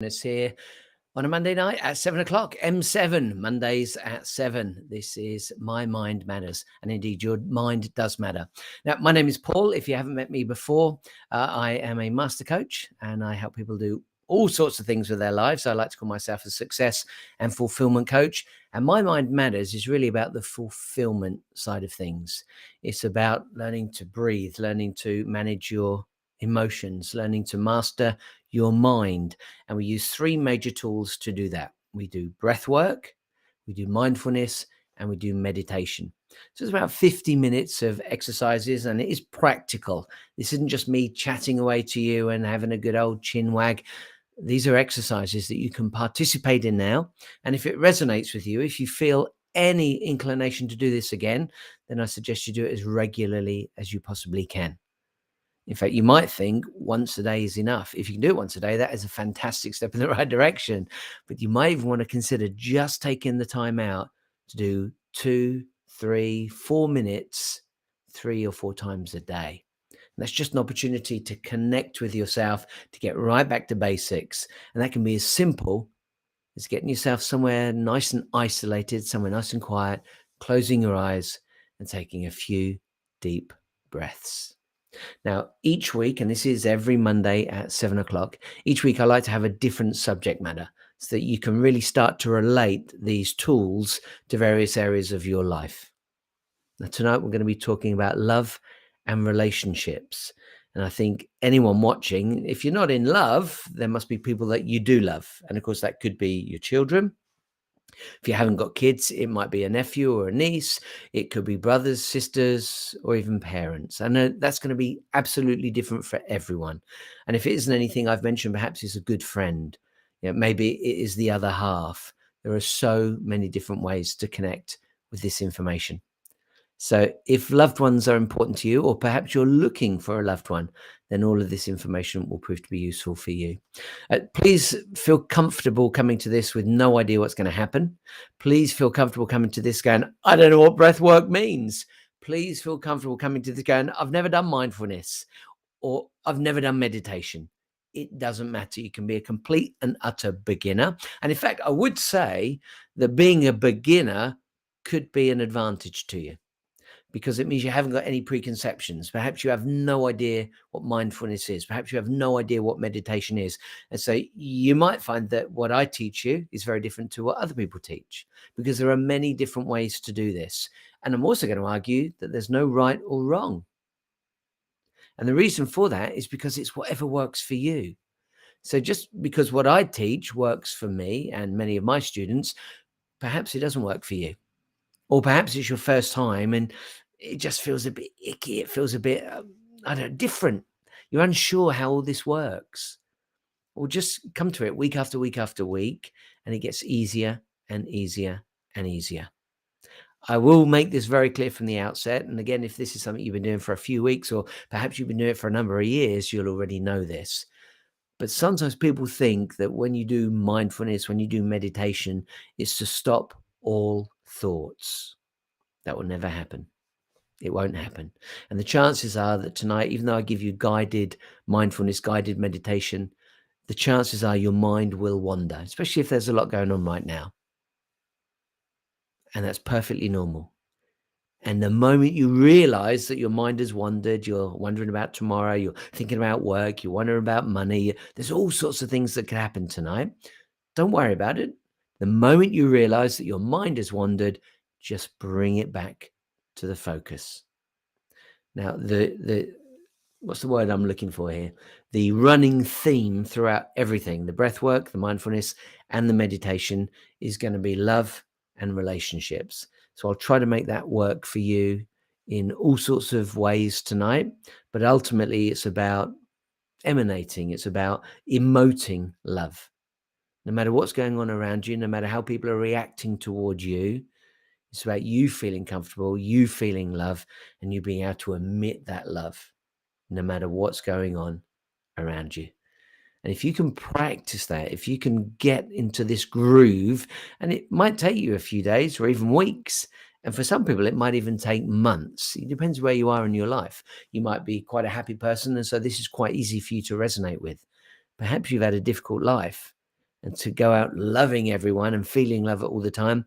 It's here on a Monday night at 7 o'clock, M7, Mondays at 7. This is My Mind Matters, and indeed, your mind does matter. Now, my name is Paul. If you haven't met me before, I am a master coach, and I help people do all sorts of things with their lives. I like to call myself a success and fulfillment coach. And My Mind Matters is really about the fulfillment side of things. It's about learning to breathe, learning to manage your emotions, learning to master your mind. And we use three major tools to do that. We do breath work, we do mindfulness, and we do meditation. So it's about 50 minutes of exercises, and it is practical. This isn't just me chatting away to you and having a good old chin wag. These are exercises that you can participate in now. And if it resonates with you, if you feel any inclination to do this again, then I suggest you do it as regularly as you possibly can. In fact, you might think once a day is enough. If you can do it once a day, that is a fantastic step in the right direction. But you might even want to consider just taking the time out to do 2, 3, 4 minutes, 3 or 4 times a day. And that's just an opportunity to connect with yourself, to get right back to basics. And that can be as simple as getting yourself somewhere nice and isolated, somewhere nice and quiet, closing your eyes and taking a few deep breaths. Now, each week, and this is every Monday at 7 o'clock, each week I like to have a different subject matter so that you can really start to relate these tools to various areas of your life. Now, tonight we're going to be talking about love and relationships. And I think anyone watching, if you're not in love, there must be people that you do love. And of course, that could be your children. If you haven't got kids, it might be a nephew or a niece. It could be brothers, sisters, or even parents. And that's going to be absolutely different for everyone. And if it isn't anything I've mentioned, perhaps it's a good friend. Maybe it is the other half. There are so many different ways to connect with this information. So if loved ones are important to you, or perhaps you're looking for a loved one, then all of this information will prove to be useful for you. Please feel comfortable coming to this with no idea what's going to happen. Please feel comfortable coming to this going, I don't know what breath work means. Please feel comfortable coming to this going, I've never done mindfulness, or I've never done meditation. It doesn't matter. You can be a complete and utter beginner. And in fact, I would say that being a beginner could be an advantage to you, because it means you haven't got any preconceptions. Perhaps you have no idea what mindfulness is. Perhaps you have no idea what meditation is. And so you might find that what I teach you is very different to what other people teach, because there are many different ways to do this. And I'm also going to argue that there's no right or wrong. And the reason for that is because it's whatever works for you. So just because what I teach works for me and many of my students, perhaps it doesn't work for you. Or perhaps it's your first time and it just feels a bit icky. It feels a bit, I don't know, different. You're unsure how all this works. Or just come to it week after week after week, and it gets easier and easier and easier. I will make this very clear from the outset. And again, if this is something you've been doing for a few weeks, or perhaps you've been doing it for a number of years, you'll already know this. But sometimes people think that when you do mindfulness, when you do meditation, it's to stop all thoughts. That will never happen. It won't happen. And the chances are that tonight, even though I give you guided mindfulness, guided meditation, the chances are your mind will wander, especially if there's a lot going on right now. And that's perfectly normal. And the moment you realize that your mind has wandered, you're wondering about tomorrow, you're thinking about work, you're wondering about money, there's all sorts of things that could happen tonight. Don't worry about it. The moment you realize that your mind has wandered, just bring it back to the focus. Now, what's the word I'm looking for here? The running theme throughout everything, the breath work, the mindfulness, and the meditation, is going to be love and relationships. So I'll try to make that work for you in all sorts of ways tonight. But ultimately, it's about emanating, it's about emoting love. No matter what's going on around you, no matter how people are reacting towards you, it's about you feeling comfortable, you feeling love, and you being able to emit that love, no matter what's going on around you. And if you can practice that, if you can get into this groove, and it might take you a few days or even weeks, and for some people, it might even take months. It depends where you are in your life. You might be quite a happy person, and so this is quite easy for you to resonate with. Perhaps you've had a difficult life, And to go out loving everyone and feeling love all the time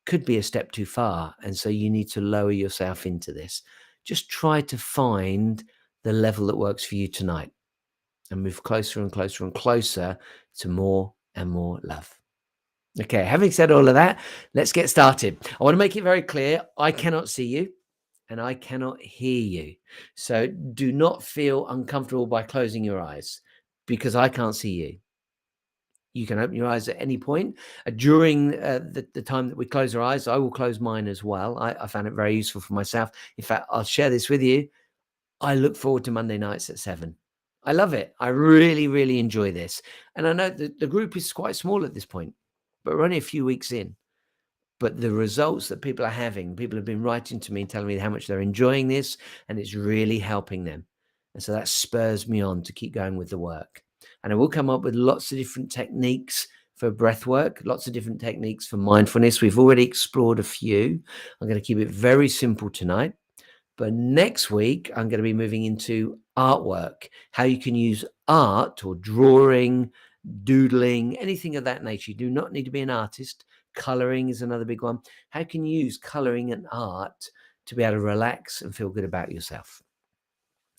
could be a step too far. And so you need to lower yourself into this. Just try to find the level that works for you tonight and move closer and closer and closer to more and more love. Okay, having said all of that, let's get started. I want to make it very clear, I cannot see you and I cannot hear you. So do not feel uncomfortable by closing your eyes because I can't see you. You can open your eyes at any point. During the time that we close our eyes, I will close mine as well. I found it very useful for myself. In fact, I'll share this with you. I look forward to Monday nights at 7. I love it. I really, really enjoy this. And I know that the group is quite small at this point, but we're only a few weeks in. But the results that people are having, people have been writing to me, telling me how much they're enjoying this, and it's really helping them. And so that spurs me on to keep going with the work. And I will come up with lots of different techniques for breath work, lots of different techniques for mindfulness. We've already explored a few. I'm going to keep it very simple tonight. But next week, I'm going to be moving into artwork, how you can use art or drawing, doodling, anything of that nature. You do not need to be an artist. Coloring is another big one. How can you use coloring and art to be able to relax and feel good about yourself?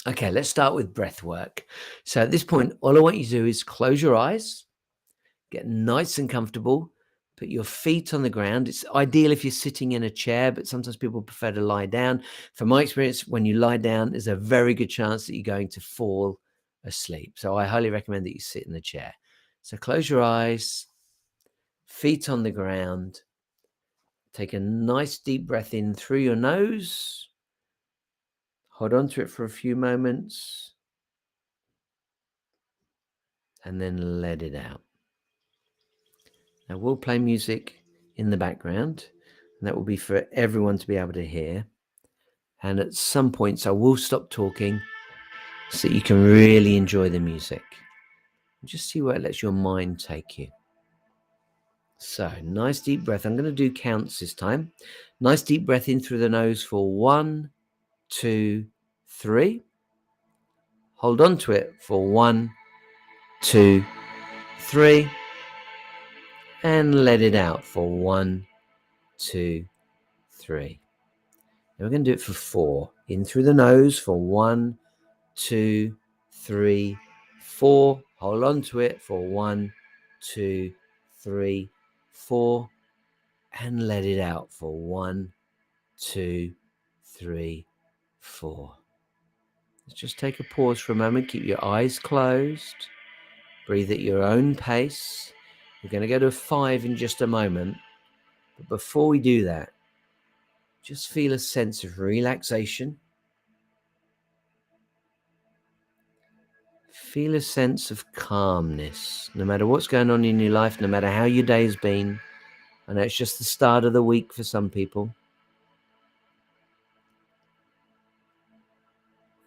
Okay, let's start with breath work. So at this point, all I want you to do is close your eyes, get nice and comfortable, put your feet on the ground. It's ideal if you're sitting in a chair, but sometimes people prefer to lie down. From my experience, when you lie down, there's a very good chance that you're going to fall asleep. So I highly recommend that you sit in the chair. So close your eyes, feet on the ground. Take a nice deep breath in through your nose. Hold on to it for a few moments. And then let it out. Now we'll play music in the background, and that will be for everyone to be able to hear. And at some points I will stop talking so that you can really enjoy the music. Just see where it lets your mind take you. So nice deep breath. I'm going to do counts this time. Nice deep breath in through the nose for 1, 2, 3. Hold on to it for 1, 2, 3. And let it out for 1, 2, 3. Now we're going to do it for 4. In through the nose for 1, 2, 3, 4. Hold on to it for 1, 2, 3, 4. And let it out for 1, 2, 3, 4. Let's just take a pause for a moment. Keep your eyes closed. Breathe at your own pace. We're going to go to 5 in just a moment. But before we do that, just feel a sense of relaxation. Feel a sense of calmness. No matter what's going on in your life, no matter how your day has been. I know it's just the start of the week for some people.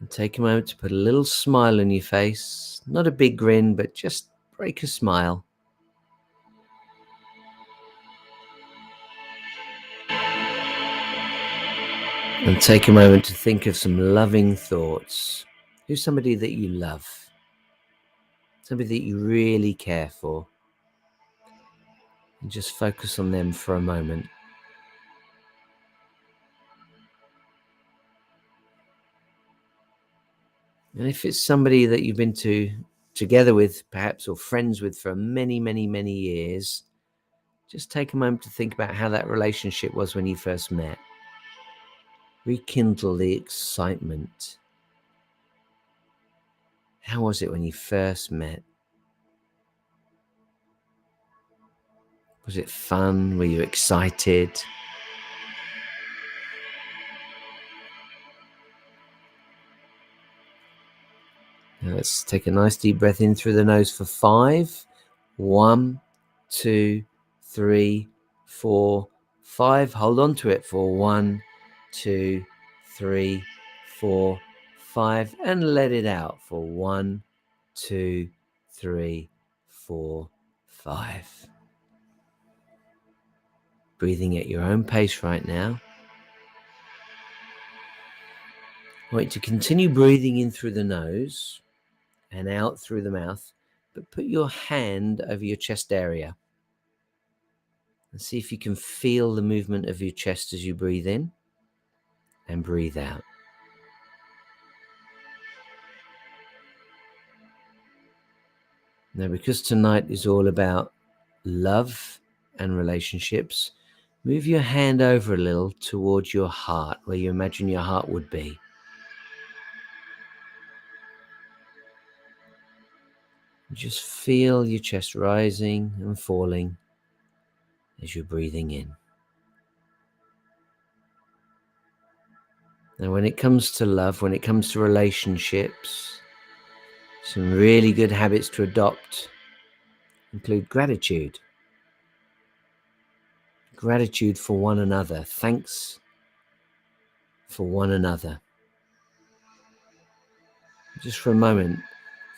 And take a moment to put a little smile on your face. Not a big grin, but just break a smile. And take a moment to think of some loving thoughts. Who's somebody that you love? Somebody that you really care for. And just focus on them for a moment. And if it's somebody that you've been together with, perhaps, or friends with for many, many, many years, just take a moment to think about how that relationship was when you first met. Rekindle the excitement. How was it when you first met? Was it fun? Were you excited? Now let's take a nice deep breath in through the nose for 5. 1, 2, 3, 4, 5. Hold on to it for 1, 2, 3, 4, 5. And let it out for 1, 2, 3, 4, 5. Breathing at your own pace right now. I want you to continue breathing in through the nose and out through the mouth, but put your hand over your chest area and see if you can feel the movement of your chest as you breathe in and breathe out. Now, because tonight is all about love and relationships, move your hand over a little towards your heart, where you imagine your heart would be. Just feel your chest rising and falling as you're breathing in. Now, when it comes to love, when it comes to relationships, some really good habits to adopt include gratitude. Gratitude for one another. Thanks for one another. Just for a moment,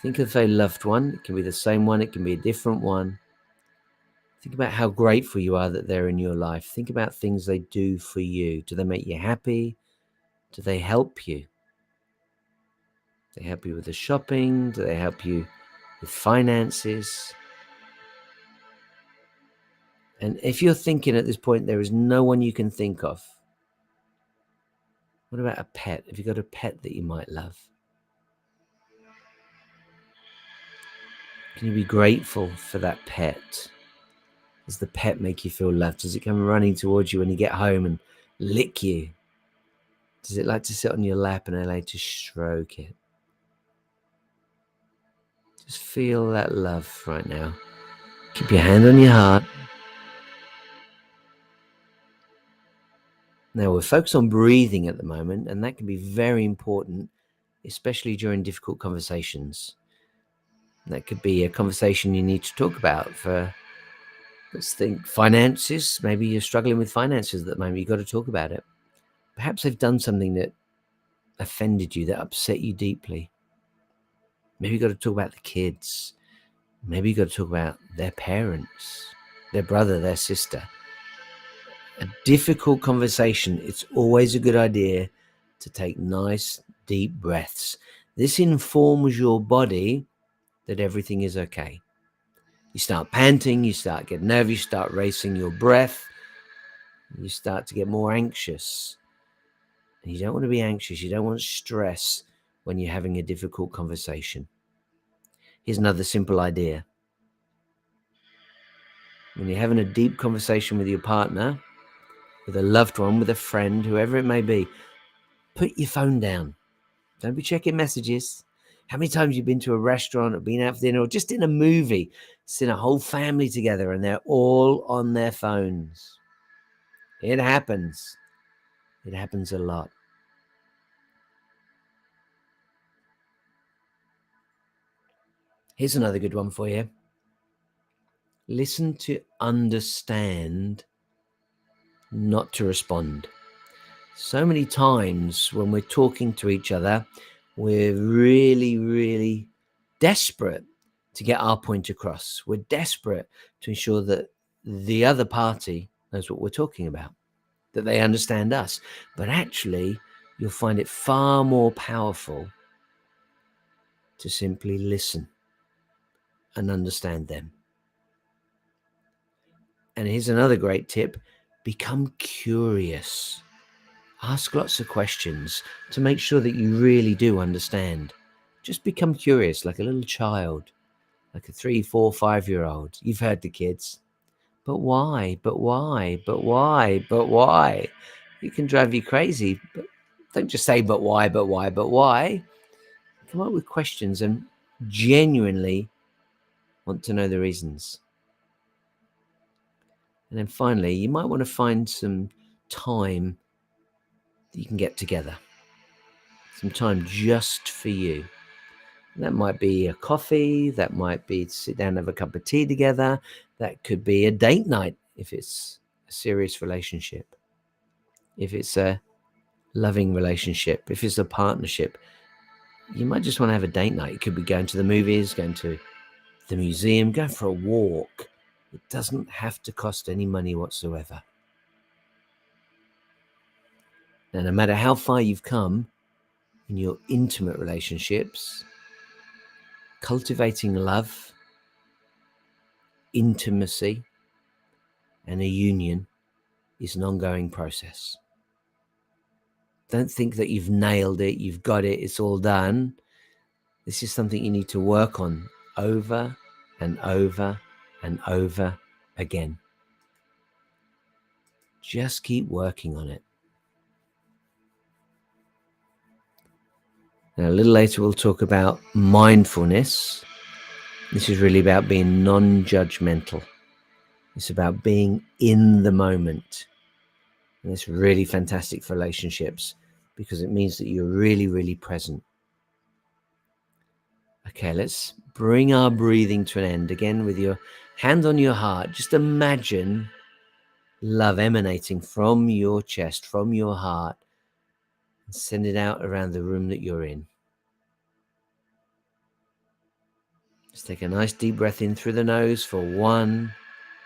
think of a loved one. It can be the same one, it can be a different one. Think about how grateful you are that they're in your life. Think about things they do for you. Do they make you happy? Do they help you? Do they help you with the shopping? Do they help you with finances? And if you're thinking at this point there is no one you can think of, what about a pet? Have you got a pet that you might love? Can you be grateful for that pet? Does the pet make you feel loved? Does it come running towards you when you get home and lick you? Does it like to sit on your lap and allow you to stroke it? Just feel that love right now. Keep your hand on your heart. Now, we're focused on breathing at the moment, and that can be very important, especially during difficult conversations. That could be a conversation you need to talk about for, let's think, finances. Maybe you're struggling with finances at the moment. You've got to talk about it. Perhaps they've done something that offended you, that upset you deeply. Maybe you've got to talk about the kids. Maybe you've got to talk about their parents, their brother, their sister. A difficult conversation, it's always a good idea to take nice, deep breaths. This informs your body that everything is okay. You start panting, you start getting nervous, you start racing your breath, you start to get more anxious. And you don't want to be anxious, you don't want stress when you're having a difficult conversation. Here's another simple idea. When you're having a deep conversation with your partner, with a loved one, with a friend, whoever it may be, put your phone down. Don't be checking messages. How many times you've been to a restaurant or been out for dinner or just in a movie, seen a whole family together and they're all on their phones? It happens. It happens a lot. Here's another good one for you. Listen to understand, not to respond. So many times when we're talking to each other, we're really, really desperate to get our point across. We're desperate to ensure that the other party knows what we're talking about, that they understand us. But actually, you'll find it far more powerful to simply listen and understand them. And here's another great tip: become curious. Ask lots of questions to make sure that you really do understand. Just become curious, like a little child, like a 3, 4, 5-year-old. You've heard the kids. But why? But why? But why? But why? It can drive you crazy. But don't just say, but why? But why? But why? Come up with questions and genuinely want to know the reasons. And then finally, you might want to find some time that you can get together. Some time just for you. That might be a coffee, that might be to sit down and have a cup of tea together, that could be a date night if it's a serious relationship, if it's a loving relationship, if it's a partnership. You might just want to have a date night. It could be going to the movies, going to the museum, going for a walk. It doesn't have to cost any money whatsoever. Now, no matter how far you've come in your intimate relationships, cultivating love intimacy and a union is an ongoing process. Don't think that you've nailed it, you've got it, it's all done. This is something you need to work on over and over and over again. Just keep working on it. Now, a little later, we'll talk about mindfulness. This is really about being non-judgmental. It's about being in the moment. And it's really fantastic for relationships because it means that you're really, really present. Okay, let's bring our breathing to an end again with your hand on your heart. Just imagine love emanating from your chest, from your heart, and send it out around the room that you're in. Just take a nice deep breath in through the nose for 1,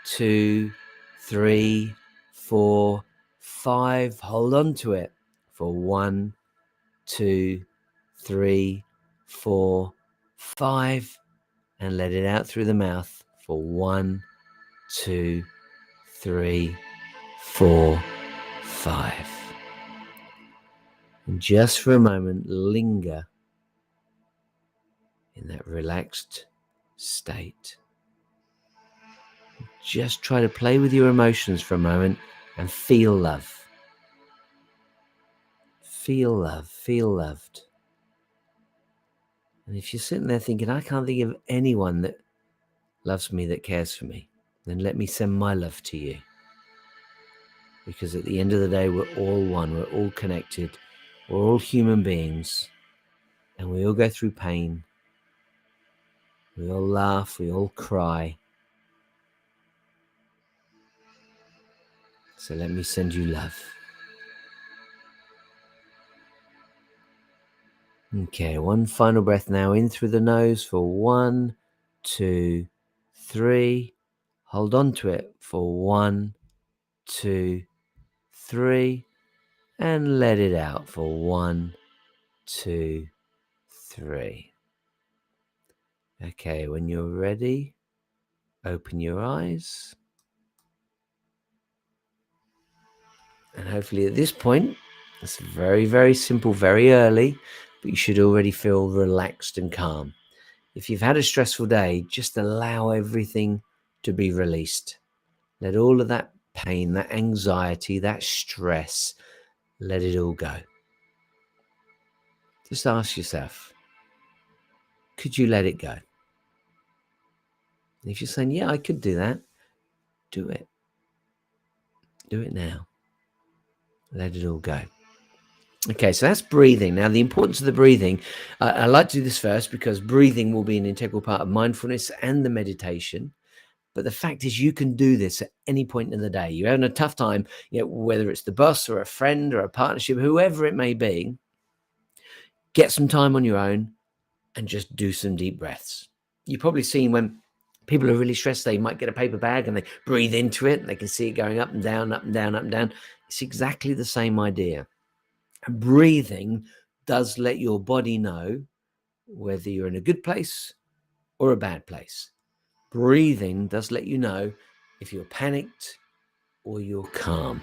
2, 3, 4, 5. Hold on to it for 1, 2, 3, 4, 5. And let it out through the mouth for 1, 2, 3, 4, 5. And just for a moment, linger in that relaxed state. Just try to play with your emotions for a moment and feel love. Feel love, feel loved. And if you're sitting there thinking, I can't think of anyone that loves me, that cares for me, then let me send my love to you. Because at the end of the day, we're all one, we're all connected, we're all human beings, and we all go through pain. We all laugh, we all cry. So let me send you love. Okay, one final breath now in through the nose for 1, 2, 3. Hold on to it for 1, 2, 3. And let it out for 1, 2, 3. Okay, when you're ready, open your eyes. And hopefully at this point, it's very, very simple, very early, but you should already feel relaxed and calm. If you've had a stressful day, just allow everything to be released. Let all of that pain, that anxiety, that stress, let it all go. Just ask yourself, could you let it go? And if you're saying, yeah, I could do that, do it. Do it now. Let it all go. Okay, so that's breathing. Now, the importance of the breathing, I like to do this first because breathing will be an integral part of mindfulness and the meditation. But the fact is, you can do this at any point in the day. You're having a tough time, whether it's the boss or a friend or a partnership, whoever it may be, get some time on your own and just do some deep breaths. You've probably seen when people are really stressed, they might get a paper bag and they breathe into it and they can see it going up and down, up and down, up and down. It's exactly the same idea. And breathing does let your body know whether you're in a good place or a bad place. Breathing does let you know if you're panicked or you're calm.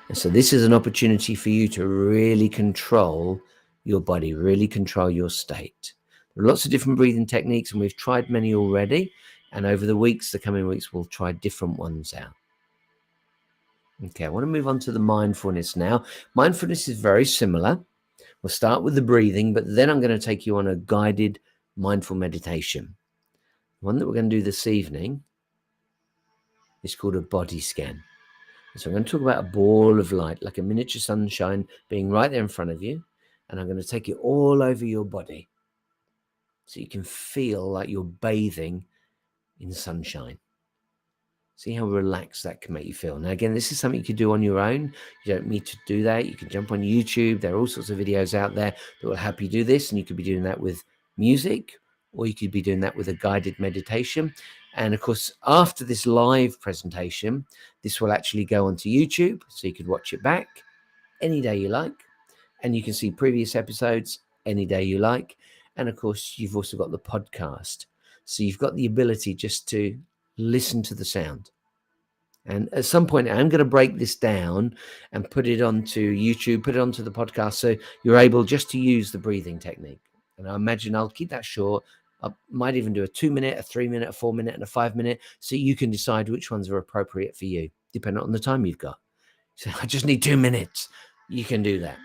And so this is an opportunity for you to really control your body, really control your state. There are lots of different breathing techniques, and we've tried many already. And over the coming weeks, we'll try different ones out. Okay, I want to move on to the mindfulness now. Mindfulness is very similar. We'll start with the breathing, but then I'm going to take you on a guided mindful meditation. The one that we're going to do this evening is called a body scan. So I'm going to talk about a ball of light, like a miniature sunshine being right there in front of you. And I'm going to take it all over your body so you can feel like you're bathing in sunshine. See how relaxed that can make you feel. Now, again, this is something you can do on your own. You don't need to do that. You can jump on YouTube. There are all sorts of videos out there that will help you do this. And you could be doing that with music, or you could be doing that with a guided meditation. And of course, after this live presentation, this will actually go onto YouTube. So you could watch it back any day you like. And you can see previous episodes any day you like. And of course, you've also got the podcast. So you've got the ability just to Listen to the sound. And at some point, I'm going to break this down and put it onto YouTube, put it onto the podcast, so you're able just to use the breathing technique. And I imagine I'll keep that short. I might even do a 2-minute, a 3-minute, a 4-minute, and a 5-minute, so you can decide which ones are appropriate for you, depending on the time you've got. So I just need 2 minutes. You can do that.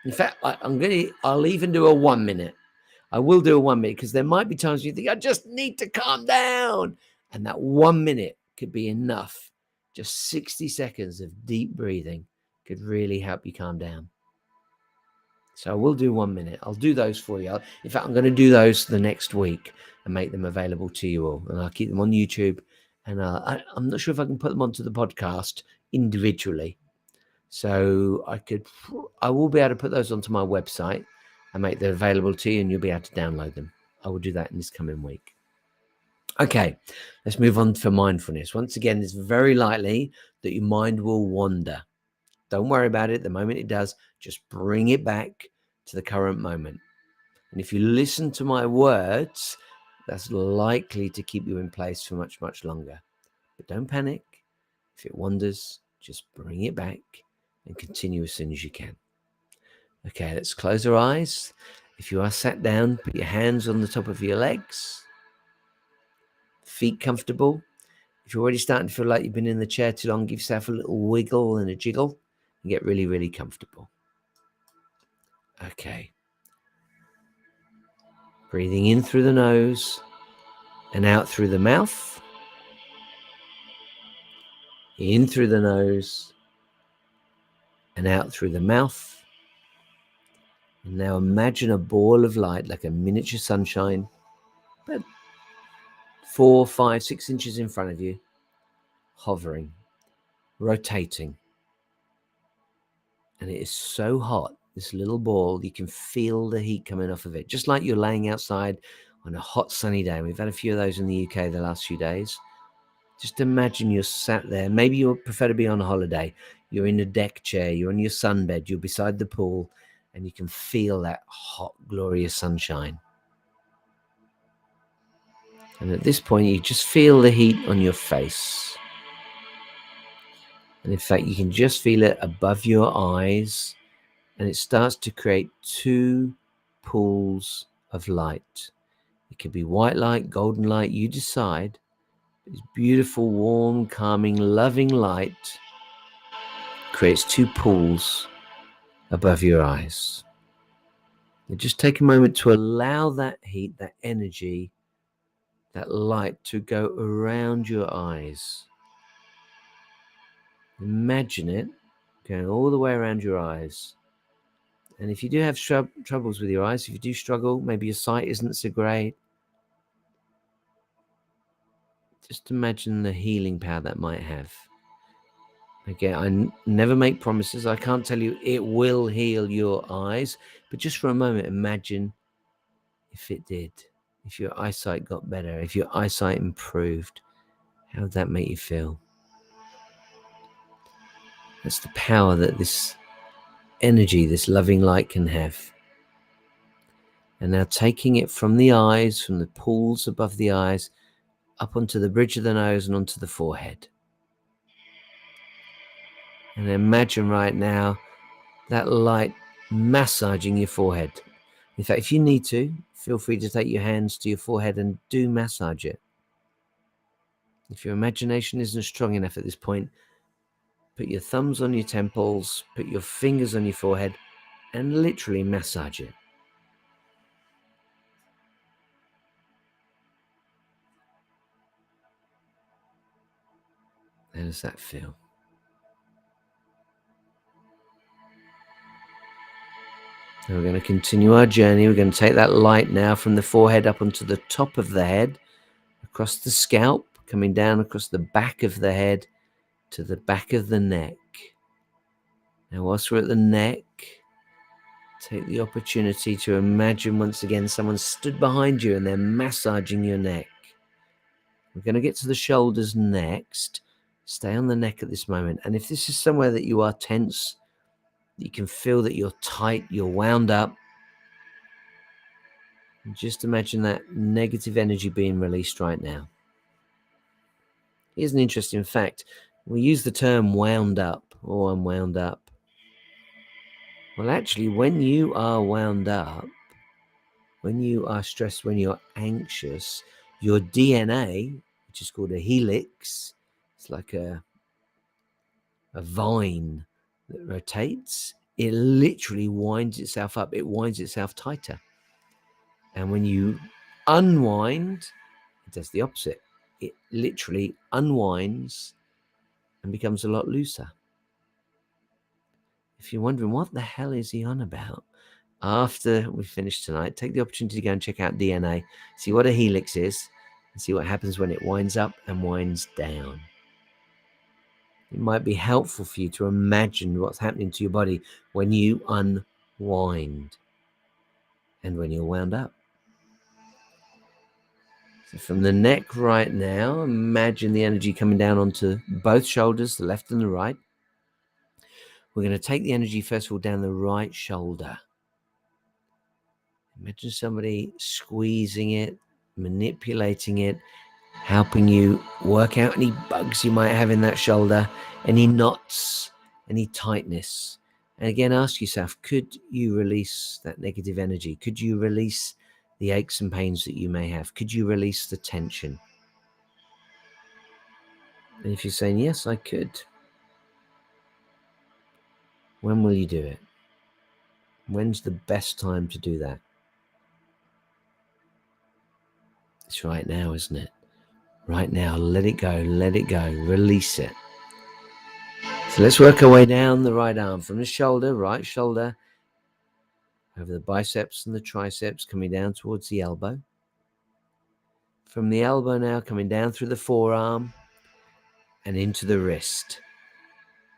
In fact, I'll even do a 1-minute. I will do a 1 minute because there might be times you think, I just need to calm down. And that 1 minute could be enough. Just 60 seconds of deep breathing could really help you calm down. So I will do 1 minute. I'll do those for you. In fact, I'm going to do those the next week and make them available to you all. And I'll keep them on YouTube. And I'm not sure if I can put them onto the podcast individually. So I will be able to put those onto my website and make them available to you, and you'll be able to download them. I will do that in this coming week. Okay, let's move on for mindfulness. Once again, it's very likely that your mind will wander. Don't worry about it. The moment it does, just bring it back to the current moment. And if you listen to my words, that's likely to keep you in place for much, much longer. But don't panic. If it wanders, just bring it back and continue as soon as you can. Okay, let's close our eyes. If you are sat down, put your hands on the top of your legs, feet comfortable. If you're already starting to feel like you've been in the chair too long, give yourself a little wiggle and a jiggle and get really, really comfortable. Okay. Breathing in through the nose and out through the mouth. In through the nose and out through the mouth. And now imagine a ball of light like a miniature sunshine, but 4, 5, 6 inches in front of you, hovering, rotating. And it is so hot, this little ball, you can feel the heat coming off of it, just like you're laying outside on a hot sunny day. We've had a few of those in the UK the last few days. Just imagine you're sat there. Maybe you prefer to be on a holiday. You're in a deck chair, you're on your sunbed, you're beside the pool, and you can feel that hot, glorious sunshine. And at this point, you just feel the heat on your face. And in fact, you can just feel it above your eyes, and it starts to create 2 pools of light. It could be white light, golden light, you decide. This beautiful, warm, calming, loving light creates 2 pools above your eyes. And just take a moment to allow that heat, that energy, that light to go around your eyes. Imagine it going all the way around your eyes. And if you do have troubles with your eyes, if you do struggle, maybe your sight isn't so great, just imagine the healing power that might have. Again, I never make promises. I can't tell you it will heal your eyes, but just for a moment, imagine if it did, if your eyesight got better, if your eyesight improved, how would that make you feel? That's the power that this energy, this loving light can have. And now taking it from the eyes, from the pools above the eyes, up onto the bridge of the nose and onto the forehead. And imagine right now that light massaging your forehead. In fact, if you need to, feel free to take your hands to your forehead and do massage it. If your imagination isn't strong enough at this point, put your thumbs on your temples, put your fingers on your forehead, and literally massage it. How does that feel? Now we're going to continue our journey. We're going to take that light now from the forehead up onto the top of the head, across the scalp, coming down across the back of the head to the back of the neck. Now, whilst we're at the neck, take the opportunity to imagine once again someone stood behind you and they're massaging your neck. We're going to get to the shoulders next. Stay on the neck at this moment. And if this is somewhere that you are tense, you can feel that you're tight, you're wound up, just imagine that negative energy being released right now. Here's an interesting fact. We use the term wound up or unwound up. Well, actually, when you are wound up, when you are stressed, when you're anxious, your DNA, which is called a helix, it's like a vine that rotates, it literally winds itself up. It winds itself tighter. And when you unwind, it does the opposite. It literally unwinds and becomes a lot looser. If you're wondering what the hell is he on about, after we finish tonight, take the opportunity to go and check out DNA, see what a helix is, and see what happens when it winds up and winds down. It might be helpful for you to imagine what's happening to your body when you unwind and when you're wound up. So from the neck right now, imagine the energy coming down onto both shoulders, the left and the right. We're going to take the energy, first of all, down the right shoulder. Imagine somebody squeezing it, manipulating it, helping you work out any bugs you might have in that shoulder, any knots, any tightness. And again, ask yourself, could you release that negative energy? Could you release the aches and pains that you may have? Could you release the tension? And if you're saying, yes, I could, when will you do it? When's the best time to do that? It's right now, isn't it? Right now, let it go, release it. So let's work our way down the right arm from the shoulder, right shoulder, over the biceps and the triceps, coming down towards the elbow. From the elbow now, coming down through the forearm and into the wrist.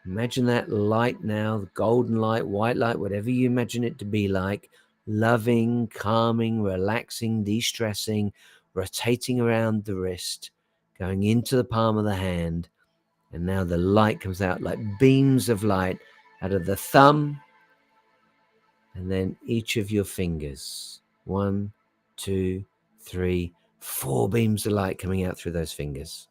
Imagine that light now, the golden light, white light, whatever you imagine it to be like, loving, calming, relaxing, de-stressing, rotating around the wrist, going into the palm of the hand. And now the light comes out like beams of light out of the thumb and then each of your fingers. 1, 2, 3, 4 beams of light coming out through those fingers.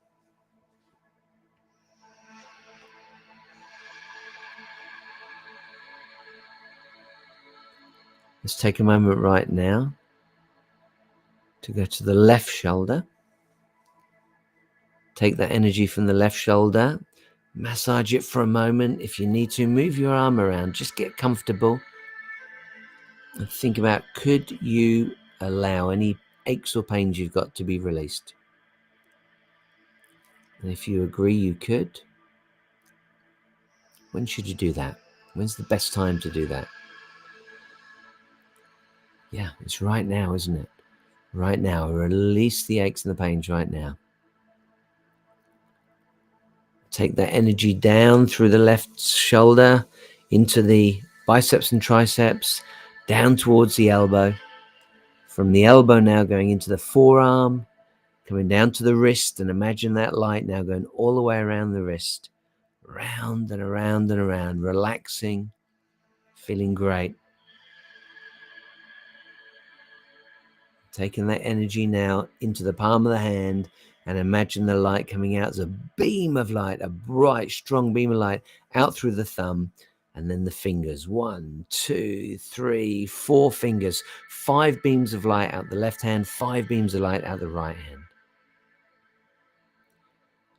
Let's take a moment right now to go to the left shoulder. Take that energy from the left shoulder, massage it for a moment. If you need to, move your arm around, just get comfortable and think about, could you allow any aches or pains you've got to be released? And if you agree you could, when should you do that? When's the best time to do that? Yeah, it's right now, isn't it? Right now. Release the aches and the pains right now. Take that energy down through the left shoulder into the biceps and triceps, down towards the elbow. From the elbow now going into the forearm, coming down to the wrist, and imagine that light now going all the way around the wrist, round and around and around, relaxing, feeling great. Taking that energy now into the palm of the hand and imagine the light coming out as a beam of light, a bright, strong beam of light out through the thumb and then the fingers. 1, 2, 3, 4 fingers, 5 beams of light out the left hand, 5 beams of light out the right hand.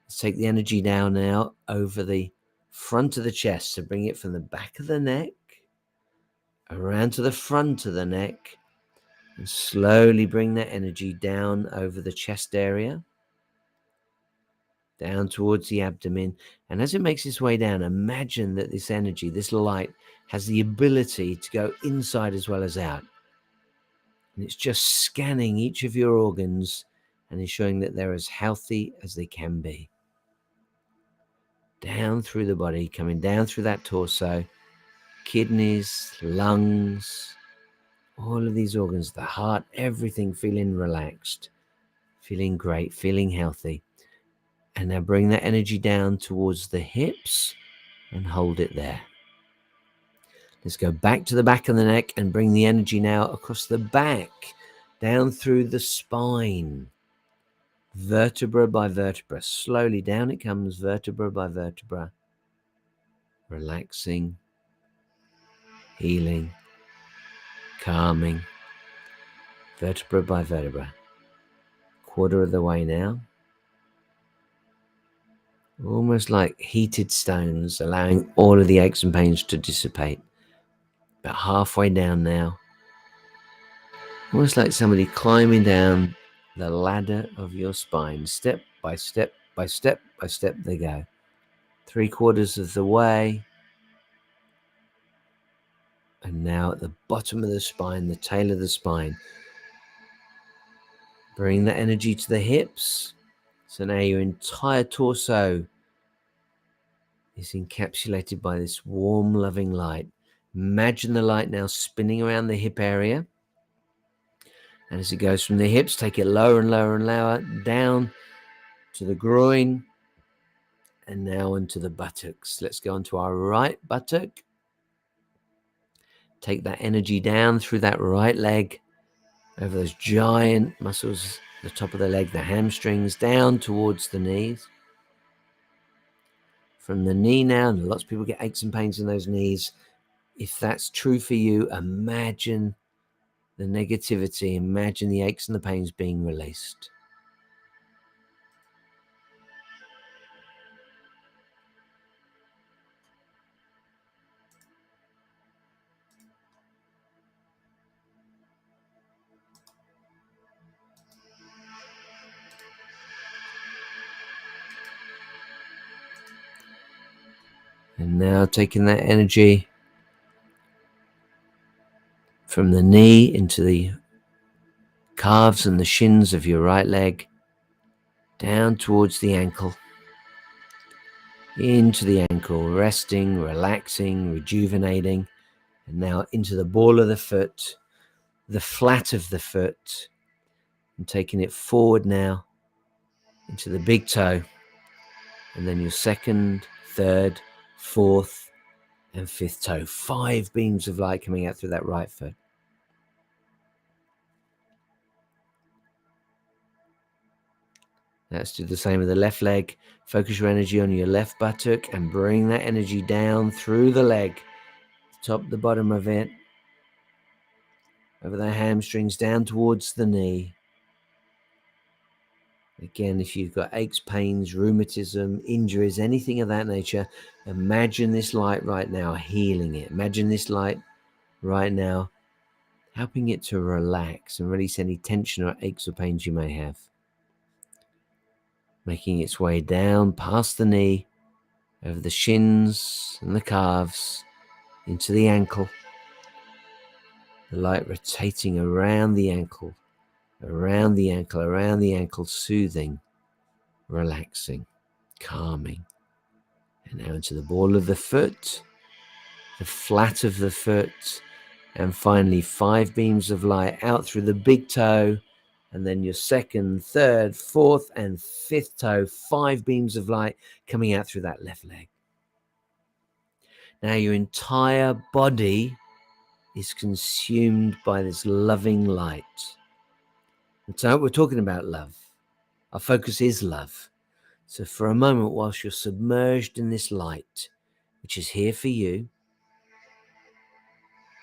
Let's take the energy down now over the front of the chest. So bring it from the back of the neck around to the front of the neck. And slowly bring that energy down over the chest area, down towards the abdomen. And as it makes its way down, imagine that this energy, this light, has the ability to go inside as well as out. And it's just scanning each of your organs and ensuring that they're as healthy as they can be. Down through the body, coming down through that torso, kidneys, lungs, all of these organs, the heart, everything feeling relaxed. Feeling great, feeling healthy. And now bring that energy down towards the hips and hold it there. Let's go back to the back of the neck and bring the energy now across the back, down through the spine, vertebra by vertebra. Slowly down it comes, vertebra by vertebra. Relaxing, healing, calming, vertebra by vertebra. Quarter of the way now. Almost like heated stones, allowing all of the aches and pains to dissipate. About halfway down now. Almost like somebody climbing down the ladder of your spine. Step by step by step by step they go. 3/4 of the way. And now at the bottom of the spine, the tail of the spine. Bring that energy to the hips. So now your entire torso is encapsulated by this warm, loving light. Imagine the light now spinning around the hip area. And as it goes from the hips, take it lower and lower and lower, down to the groin, and now into the buttocks. Let's go onto our right buttock. Take that energy down through that right leg, over those giant muscles, the top of the leg, the hamstrings, down towards the knees. From the knee now, and lots of people get aches and pains in those knees. If that's true for you, imagine the negativity, imagine the aches and the pains being released. And now taking that energy from the knee into the calves and the shins of your right leg, down towards the ankle, into the ankle, resting, relaxing, rejuvenating, and now into the ball of the foot, the flat of the foot, and taking it forward now into the big toe, and then your second, third, fourth, and fifth toe. 5 beams of light coming out through that right foot. Let's do the same with the left leg. Focus your energy on your left buttock and bring that energy down through the leg, top, the bottom of it, over the hamstrings, down towards the knee. Again, if you've got aches, pains, rheumatism, injuries, anything of that nature, imagine this light right now healing it. Imagine this light right now helping it to relax and release any tension or aches or pains you may have. Making its way down past the knee, over the shins and the calves, into the ankle. The light rotating around the ankle, around the ankle, around the ankle, soothing, relaxing, calming. And now into the ball of the foot, the flat of the foot, and finally 5 beams of light out through the big toe, and then your second, third, fourth, and fifth toe, 5 beams of light coming out through that left leg. Now your entire body is consumed by this loving light. And so we're talking about love. Our focus is love. So for a moment, whilst you're submerged in this light, which is here for you,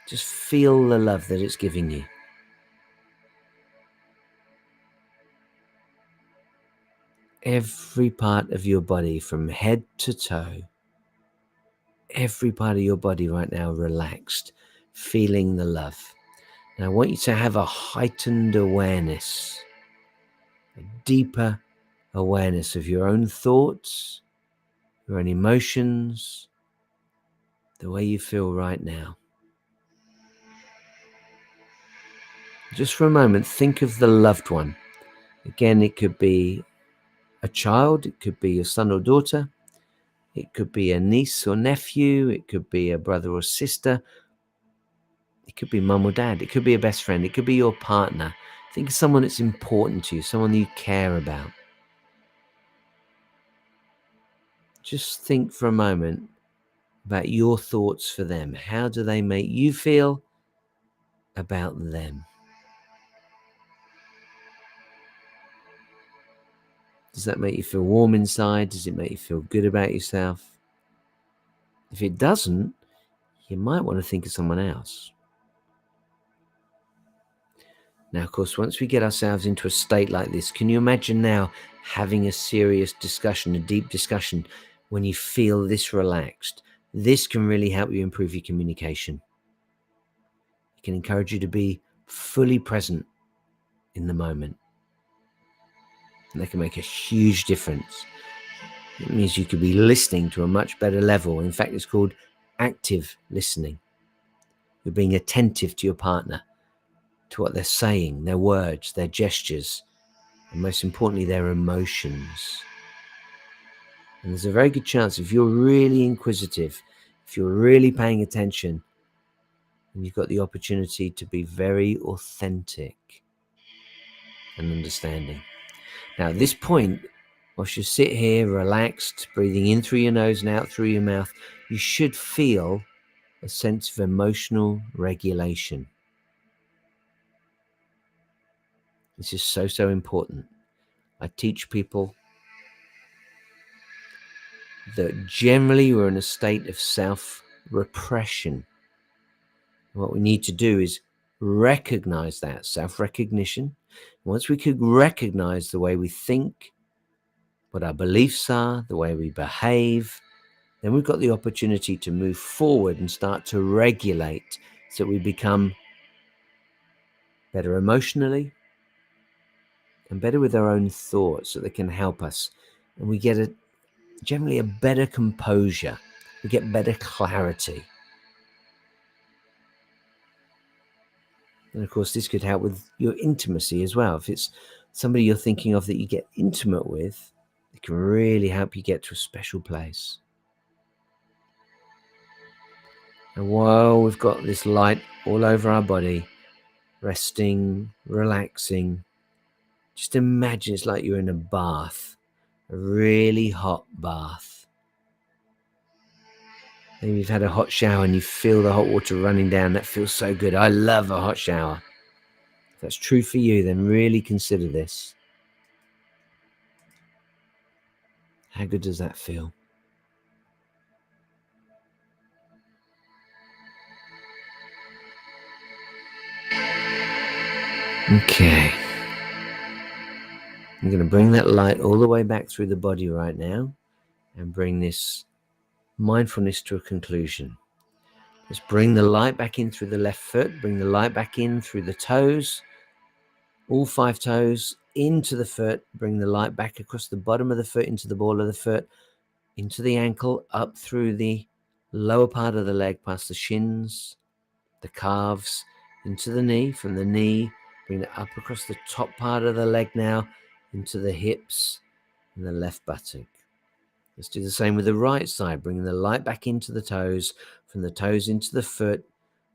just feel the love that it's giving you. Every part of your body, from head to toe, every part of your body right now relaxed, feeling the love. Now I want you to have a heightened awareness, a deeper awareness of your own thoughts, your own emotions, the way you feel right now. Just for a moment, think of the loved one. Again, it could be a child, it could be your son or daughter, it could be a niece or nephew, it could be a brother or sister, it could be mum or dad, it could be a best friend, it could be your partner. Think of someone that's important to you, someone you care about. Just think for a moment about your thoughts for them. How do they make you feel about them? Does that make you feel warm inside? Does it make you feel good about yourself? If it doesn't, you might want to think of someone else. Now, of course, once we get ourselves into a state like this, can you imagine now having a serious discussion, a deep discussion, when you feel this relaxed? This can really help you improve your communication. It can encourage you to be fully present in the moment. And that can make a huge difference. It means you could be listening to a much better level. In fact, it's called active listening. You're being attentive to your partner, to what they're saying, their words, their gestures, and most importantly, their emotions. And there's a very good chance if you're really inquisitive, if you're really paying attention, and you've got the opportunity to be very authentic and understanding. Now, at this point, whilst you sit here relaxed, breathing in through your nose and out through your mouth, you should feel a sense of emotional regulation. This is so, so important. I teach people that generally we're in a state of self-repression. What we need to do is recognize that self-recognition. Once we could recognize the way we think, what our beliefs are, the way we behave, then we've got the opportunity to move forward and start to regulate so we become better emotionally and better with our own thoughts so they can help us. And we get generally a better composure. We get better clarity. And of course, this could help with your intimacy as well. If it's somebody you're thinking of that you get intimate with, it can really help you get to a special place. And while we've got this light all over our body, resting, relaxing, just imagine it's like you're in a bath, a really hot bath. Maybe you've had a hot shower and you feel the hot water running down. That feels so good. I love a hot shower. If that's true for you, then really consider this. How good does that feel? Okay. I'm going to bring that light all the way back through the body right now and bring this mindfulness to a conclusion. Just bring the light back in through the left foot, bring the light back in through the toes, all 5 toes into the foot, bring the light back across the bottom of the foot, into the ball of the foot, into the ankle, up through the lower part of the leg, past the shins, the calves, into the knee, from the knee, bring it up across the top part of the leg now, into the hips and the left buttock. Let's do the same with the right side, bringing the light back into the toes, from the toes into the foot,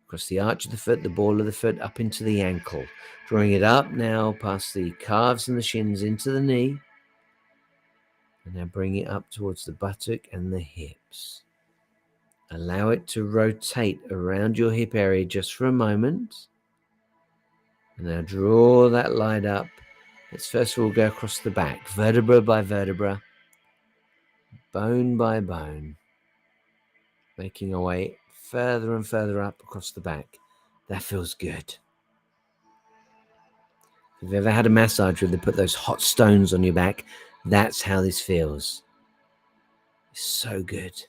across the arch of the foot, the ball of the foot, up into the ankle. Drawing it up now past the calves and the shins into the knee. And now bring it up towards the buttock and the hips. Allow it to rotate around your hip area just for a moment. And now draw that light up. Let's first of all go across the back, vertebra by vertebra, bone by bone, making our way further and further up across the back. That feels good. If you've ever had a massage where they put those hot stones on your back, that's how this feels. It's so good.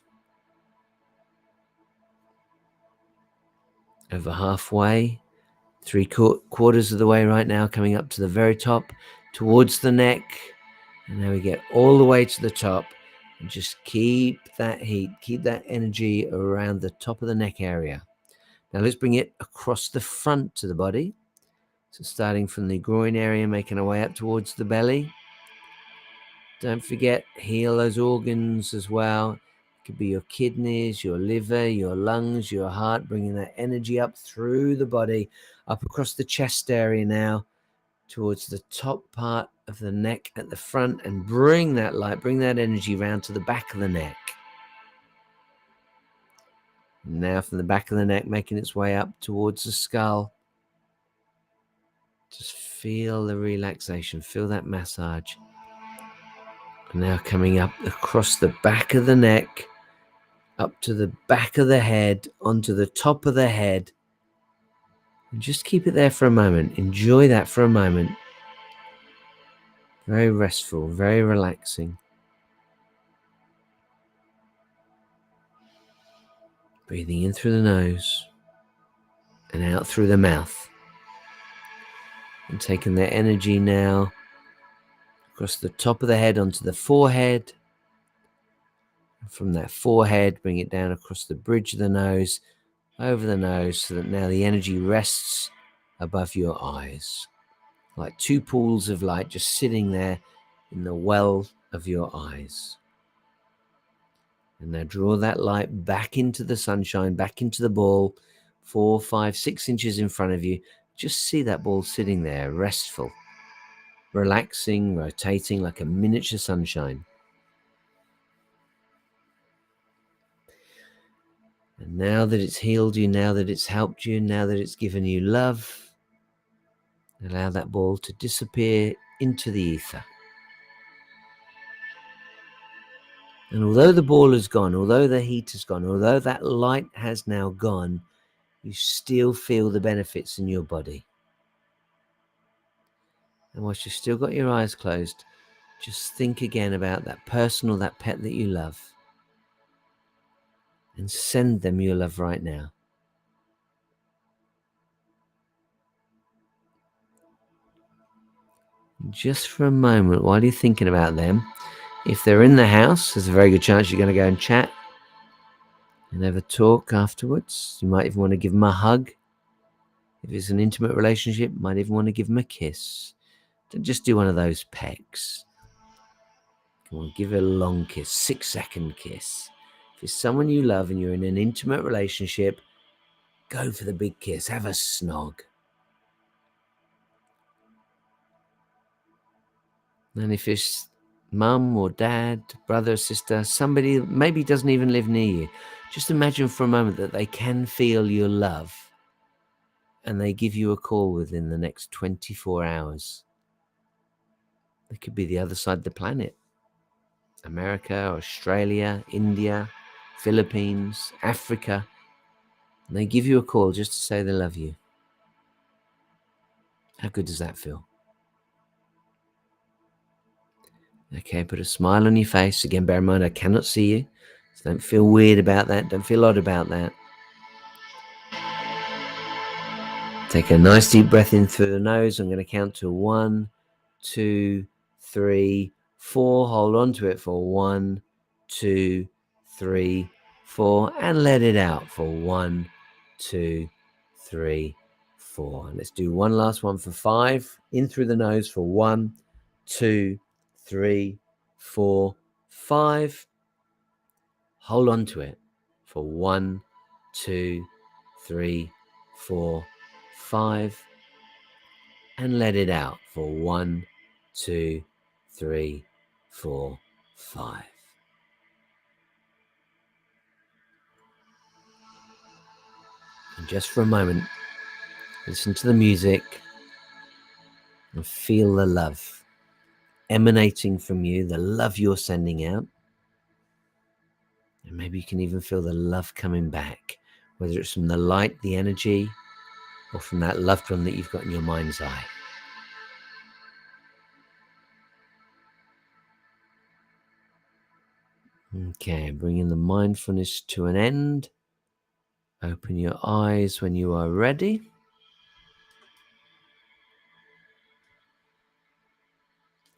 Over halfway, 3/4 of the way right now, coming up to the very top, towards the neck. And now we get all the way to the top. And just keep that heat, keep that energy around the top of the neck area. Now let's bring it across the front to the body. So starting from the groin area, making our way up towards the belly. Don't forget, heal those organs as well. It could be your kidneys, your liver, your lungs, your heart, bringing that energy up through the body, up across the chest area now, towards the top part of the neck at the front, and bring that light, bring that energy round to the back of the neck. Now from the back of the neck, making its way up towards the skull. Just feel the relaxation, feel that massage. Now coming up across the back of the neck, up to the back of the head, onto the top of the head. And just keep it there for a moment. Enjoy that for a moment. Very restful, very relaxing. Breathing in through the nose and out through the mouth. And taking that energy now across the top of the head onto the forehead. And from that forehead, bring it down across the bridge of the nose, over the nose, so that now the energy rests above your eyes. Like two pools of light just sitting there in the well of your eyes. And now draw that light back into the sunshine, back into the ball, 4, 5, 6 inches in front of you. Just see that ball sitting there, restful, relaxing, rotating like a miniature sunshine. And now that it's healed you, now that it's helped you, now that it's given you love, allow that ball to disappear into the ether. And although the ball is gone, although the heat is gone, although that light has now gone, you still feel the benefits in your body. And whilst you've still got your eyes closed, just think again about that person or that pet that you love. And send them your love right now. Just for a moment, while you're thinking about them, if they're in the house, there's a very good chance you're going to go and chat and have a talk afterwards. You might even want to give them a hug. If it's an intimate relationship, you might even want to give them a kiss. Don't just do one of those pecks. Come on, give it a long kiss, 6-second kiss. If it's someone you love and you're in an intimate relationship, go for the big kiss, have a snog. And if it's mum or dad, brother or sister, somebody maybe doesn't even live near you, just imagine for a moment that they can feel your love and they give you a call within the next 24 hours. They could be the other side of the planet. America, Australia, India, Philippines, Africa. And they give you a call just to say they love you. How good does that feel? Okay, put a smile on your face. Again, bear in mind, I cannot see you. So don't feel weird about that. Don't feel odd about that. Take a nice deep breath in through the nose. I'm going to count to 1, 2, 3, 4. Hold on to it for 1, 2, 3, 4. And let it out for 1, 2, 3, 4. Let's do one last one for 5. In through the nose for 1, 2, 3, 4, 5. Hold on to it for 1, 2, 3, 4, 5. And let it out for 1, 2, 3, 4, 5. And just for a moment, listen to the music and feel the love emanating from you, the love you're sending out. And maybe you can even feel the love coming back, whether it's from the light, the energy, or from that loved one that you've got in your mind's eye. Okay, bringing the mindfulness to an end. Open your eyes when you are ready.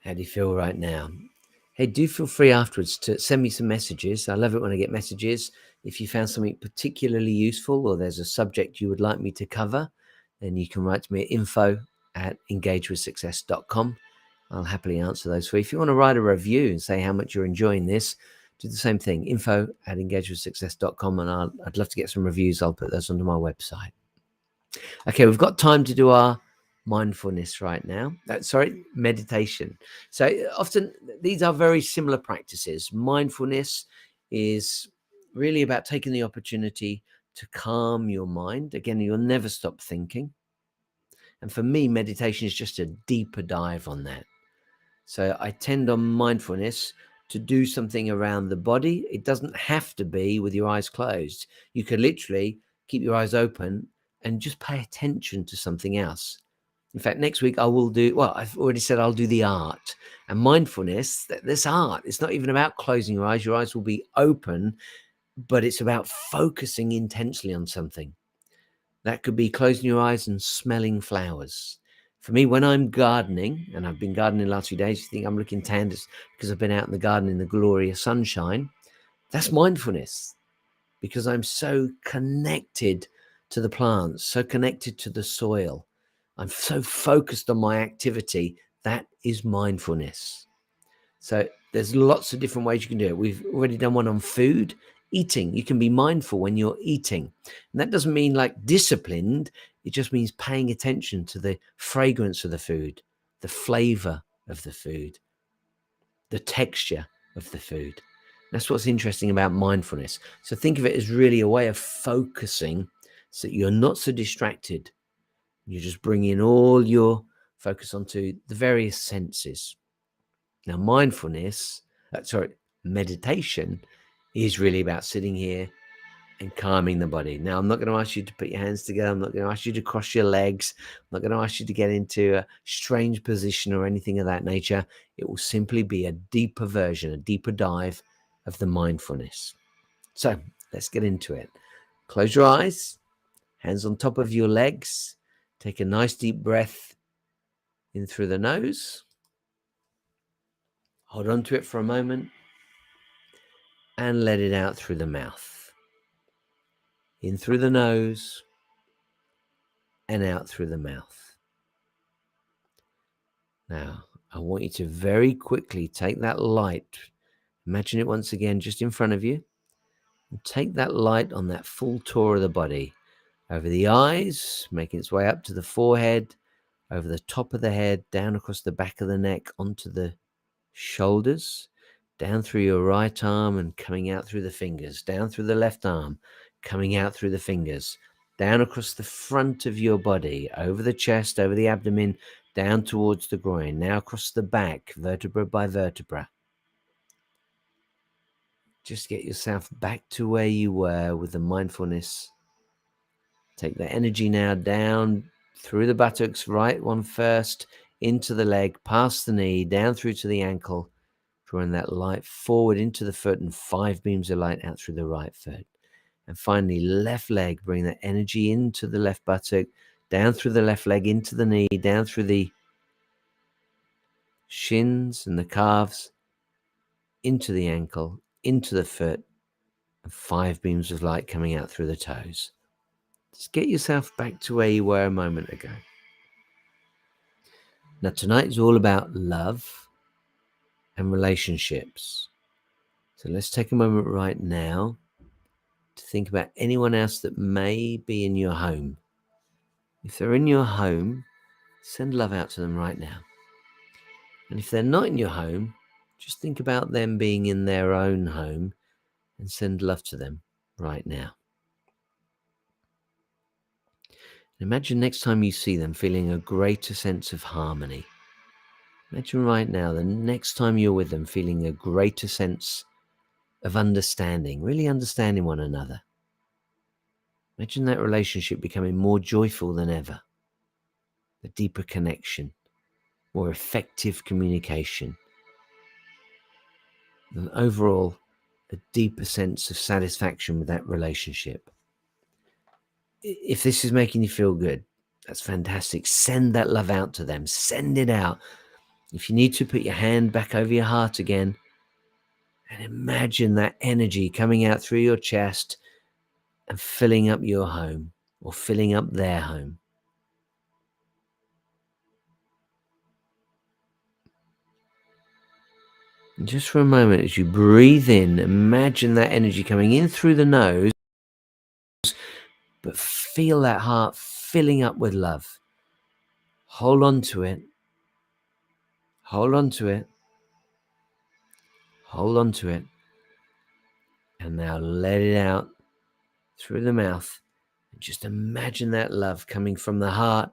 How do you feel right now? Hey, do feel free afterwards to send me some messages. I love it when I get messages. If you found something particularly useful or there's a subject you would like me to cover, then you can write to me at info@engagewithsuccess.com. I'll happily answer those for you. If you want to write a review and say how much you're enjoying this, do the same thing, info@engagewithsuccess.com, and I'd love to get some reviews. I'll put those onto my website. Okay, we've got time to do our mindfulness right now. Meditation. So often these are very similar practices. Mindfulness is really about taking the opportunity to calm your mind. Again, you'll never stop thinking. And for me, meditation is just a deeper dive on that. So I tend on mindfulness to do something around the body. It doesn't have to be with your eyes closed. You could literally keep your eyes open and just pay attention to something else. In fact, next week I will do, well, I've already said I'll do the art. And mindfulness, this art, it's not even about closing your eyes. Your eyes will be open, but it's about focusing intensely on something. That could be closing your eyes and smelling flowers. For me, when I'm gardening, and I've been gardening the last few days, you think I'm looking tanned because I've been out in the garden in the glorious sunshine. That's mindfulness, because I'm so connected to the plants, so connected to the soil. I'm so focused on my activity. That is mindfulness. So there's lots of different ways you can do it. We've already done one on food, eating. You can be mindful when you're eating. And that doesn't mean like disciplined. It just means paying attention to the fragrance of the food, the flavor of the food, the texture of the food. That's what's interesting about mindfulness. So think of it as really a way of focusing so that you're not so distracted. You just bring in all your focus onto the various senses. Now, meditation is really about sitting here and calming the body. Now, I'm not going to ask you to put your hands together. I'm not going to ask you to cross your legs. I'm not going to ask you to get into a strange position or anything of that nature. It will simply be a deeper version, a deeper dive of the mindfulness. So let's get into it. Close your eyes, hands on top of your legs. Take a nice deep breath in through the nose. Hold on to it for a moment and let it out through the mouth. In through the nose and out through the mouth. Now, I want you to very quickly take that light. Imagine it once again just in front of you. And take that light on that full tour of the body. Over the eyes, making its way up to the forehead, over the top of the head, down across the back of the neck, onto the shoulders, down through your right arm and coming out through the fingers, down through the left arm, coming out through the fingers, down across the front of your body, over the chest, over the abdomen, down towards the groin, now across the back, vertebra by vertebra. Just get yourself back to where you were with the mindfulness. Take the energy now down through the buttocks, right one first, into the leg, past the knee, down through to the ankle, drawing that light forward into the foot and 5 beams of light out through the right foot. And finally, left leg, bring that energy into the left buttock, down through the left leg, into the knee, down through the shins and the calves, into the ankle, into the foot, and 5 beams of light coming out through the toes. Just get yourself back to where you were a moment ago. Now, tonight is all about love and relationships. So let's take a moment right now to think about anyone else that may be in your home. If they're in your home, send love out to them right now. And if they're not in your home, just think about them being in their own home and send love to them right now. Imagine next time you see them feeling a greater sense of harmony. Imagine right now, the next time you're with them, feeling a greater sense of understanding, really understanding one another. Imagine that relationship becoming more joyful than ever. A deeper connection, more effective communication, and overall, a deeper sense of satisfaction with that relationship. If this is making you feel good, that's fantastic. Send that love out to them. Send it out. If you need to, put your hand back over your heart again and imagine that energy coming out through your chest and filling up your home or filling up their home. And just for a moment, as you breathe in, imagine that energy coming in through the nose, but feel that heart filling up with love. Hold on to it. Hold on to it. Hold on to it. And now let it out through the mouth. And just imagine that love coming from the heart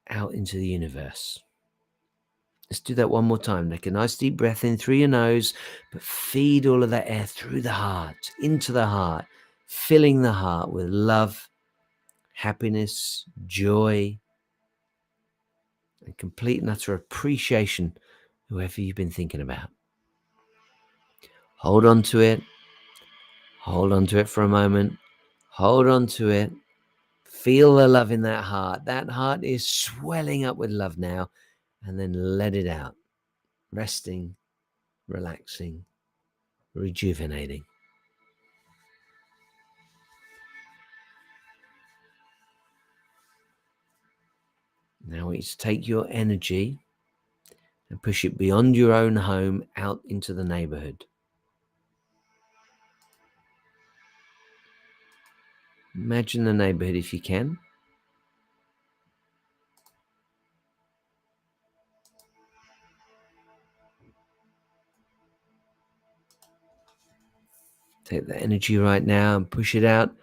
out into the universe. Let's do that one more time. Take a nice deep breath in through your nose, but feed all of that air through the heart, into the heart, filling the heart with love, happiness, joy, and complete and utter appreciation, whoever you've been thinking about. Hold on to it. Hold on to it for a moment. Hold on to it. Feel the love in that heart. That heart is swelling up with love now. And then let it out. Resting, relaxing, rejuvenating. Now I want you to take your energy and push it beyond your own home out into the neighborhood. Imagine the neighborhood if you can. Take that energy right now and push it out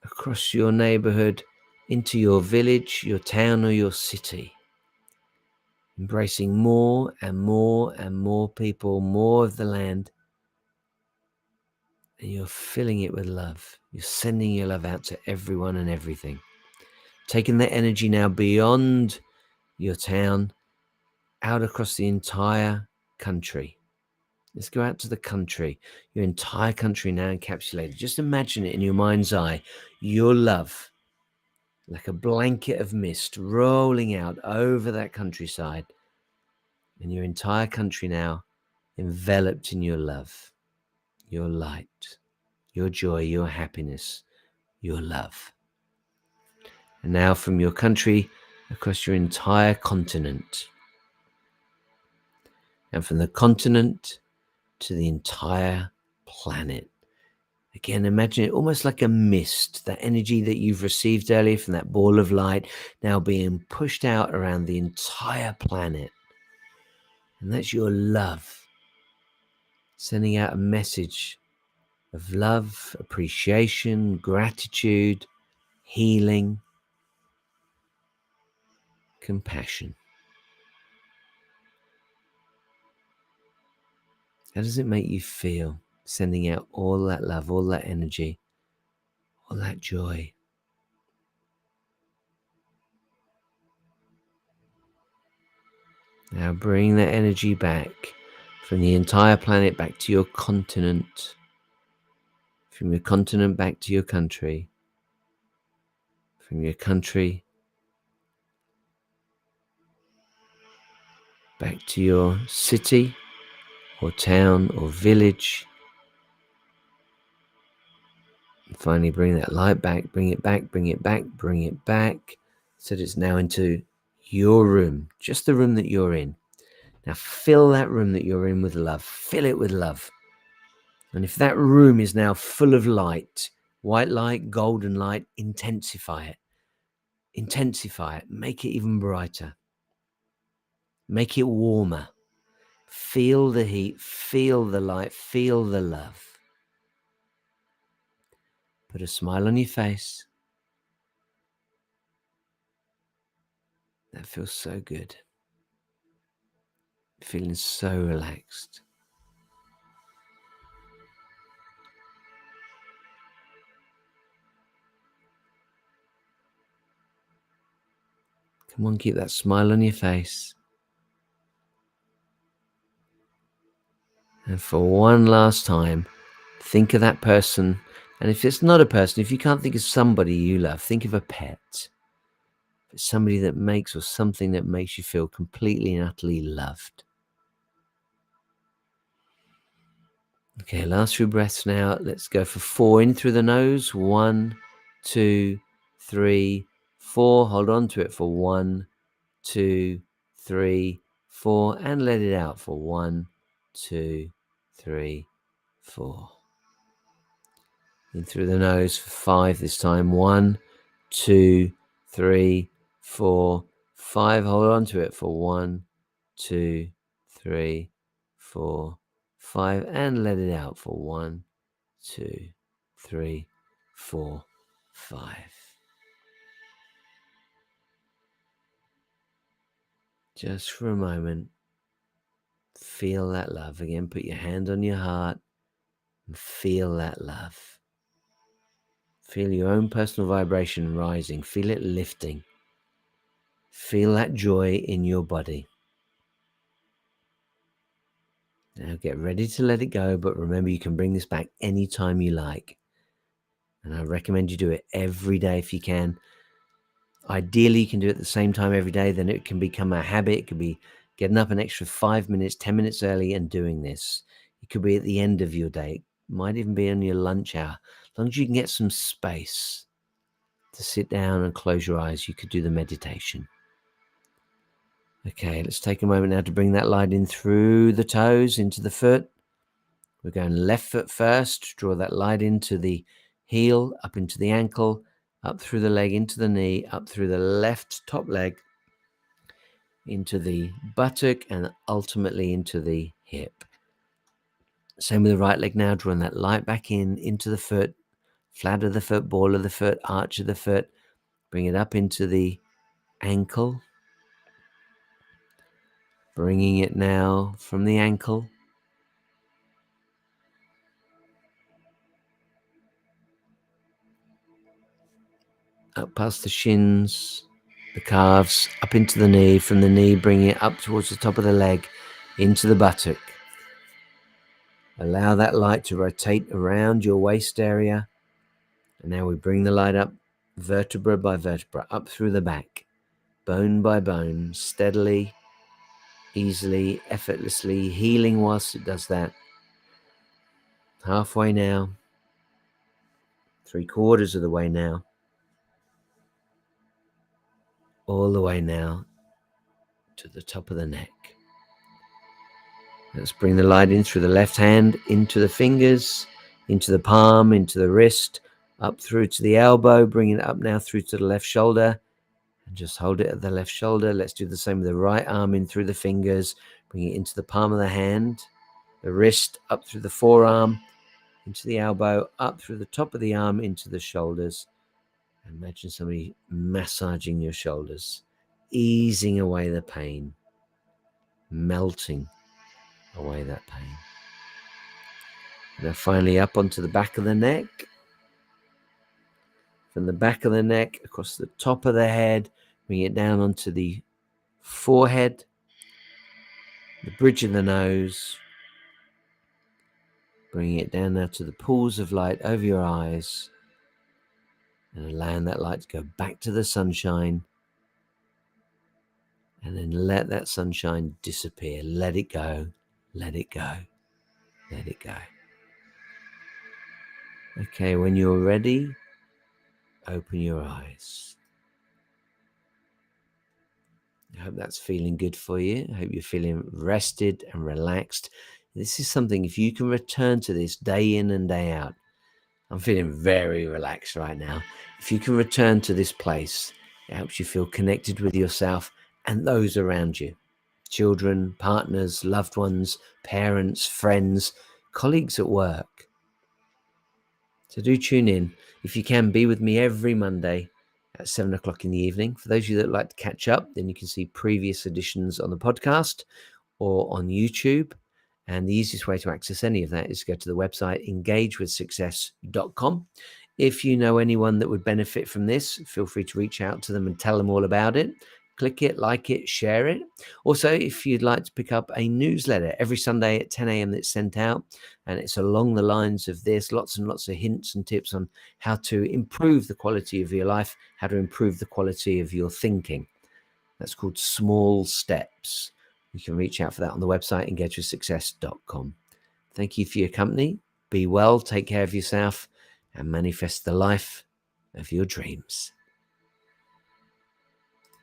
across your neighborhood into your village, your town, or your city. Embracing more and more and more people, more of the land. And you're filling it with love. You're sending your love out to everyone and everything. Taking that energy now beyond your town, out across the entire country. Let's go out to the country, your entire country now encapsulated. Just imagine it in your mind's eye, your love, like a blanket of mist rolling out over that countryside, and your entire country now enveloped in your love, your light, your joy, your happiness, your love. And now from your country across your entire continent, and from the continent to the entire planet. Again, imagine it almost like a mist, that energy that you've received earlier from that ball of light now being pushed out around the entire planet. And that's your love, sending out a message of love, appreciation, gratitude, healing, compassion. How does it make you feel, sending out all that love, all that energy, all that joy? Now bring that energy back from the entire planet back to your continent, from your continent back to your country, from your country back to your city or town or village. And finally bring that light back, bring it back, bring it back, bring it back, so that it's now into your room, just the room that you're in. Now fill that room that you're in with love, fill it with love. And if that room is now full of light, white light, golden light, intensify it. Intensify it, make it even brighter, make it warmer. Feel the heat, feel the light, feel the love. Put a smile on your face. That feels so good. Feeling so relaxed. Come on, keep that smile on your face. And for one last time, think of that person. And if it's not a person, if you can't think of somebody you love, think of a pet. If it's somebody that makes or something that makes you feel completely and utterly loved. Okay, last few breaths now. Let's go for 4 in through the nose. 1, 2, 3, 4. Hold on to it for 1, 2, 3, 4. And let it out for 1, 2, 3, 4. In through the nose for 5 this time. 1, 2, 3, 4, 5. Hold on to it for 1, 2, 3, 4, 5. And let it out for 1, 2, 3, 4, 5. Just for a moment, feel that love. Again, put your hand on your heart and feel that love. Feel your own personal vibration rising. Feel it lifting. Feel that joy in your body. Now get ready to let it go, but remember you can bring this back anytime you like. And I recommend you do it every day if you can. Ideally, you can do it at the same time every day, then it can become a habit. It could be getting up an extra 5 minutes, 10 minutes early and doing this. It could be at the end of your day. It might even be on your lunch hour. As long as you can get some space to sit down and close your eyes, you could do the meditation. Okay, let's take a moment now to bring that light in through the toes, into the foot. We're going left foot first. Draw that light into the heel, up into the ankle, up through the leg, into the knee, up through the left top leg, into the buttock, and ultimately into the hip. Same with the right leg now, drawing that light back in, into the foot, flat of the foot, ball of the foot, arch of the foot. Bring it up into the ankle. Bringing it now from the ankle up past the shins, the calves, up into the knee. From the knee, bringing it up towards the top of the leg, into the buttock. Allow that light to rotate around your waist area. And now we bring the light up, vertebra by vertebra, up through the back, bone by bone, steadily, easily, effortlessly, healing whilst it does that. Halfway now, 3/4 of the way now, all the way now to the top of the neck. Let's bring the light in through the left hand, into the fingers, into the palm, into the wrist, up through to the elbow, bringing it up now through to the left shoulder, and just hold it at the left shoulder. Let's do the same with the right arm, in through the fingers, bring it into the palm of the hand, the wrist, up through the forearm, into the elbow, up through the top of the arm, into the shoulders. Imagine somebody massaging your shoulders, easing away the pain, melting away that pain. Now finally up onto the back of the neck. From the back of the neck, across the top of the head, bring it down onto the forehead, the bridge of the nose, bringing it down now to the pools of light over your eyes, and allowing that light to go back to the sunshine, and then let that sunshine disappear. Let it go, let it go, let it go. Okay, when you're ready, open your eyes. I hope that's feeling good for you. I hope you're feeling rested and relaxed. This is something, if you can return to this day in and day out, I'm feeling very relaxed right now. If you can return to this place, it helps you feel connected with yourself and those around you. Children, partners, loved ones, parents, friends, colleagues at work. So do tune in. If you can, be with me every Monday at 7 o'clock in the evening. For those of you that like to catch up, then you can see previous editions on the podcast or on YouTube. And the easiest way to access any of that is to go to the website engagewithsuccess.com. If you know anyone that would benefit from this, feel free to reach out to them and tell them all about it. Click it, like it, share it. Also, if you'd like to pick up a newsletter every Sunday at 10 a.m. that's sent out, and it's along the lines of this, lots and lots of hints and tips on how to improve the quality of your life, how to improve the quality of your thinking. That's called Small Steps. You can reach out for that on the website, engagewithsuccess.com. Thank you for your company. Be well, take care of yourself, and manifest the life of your dreams.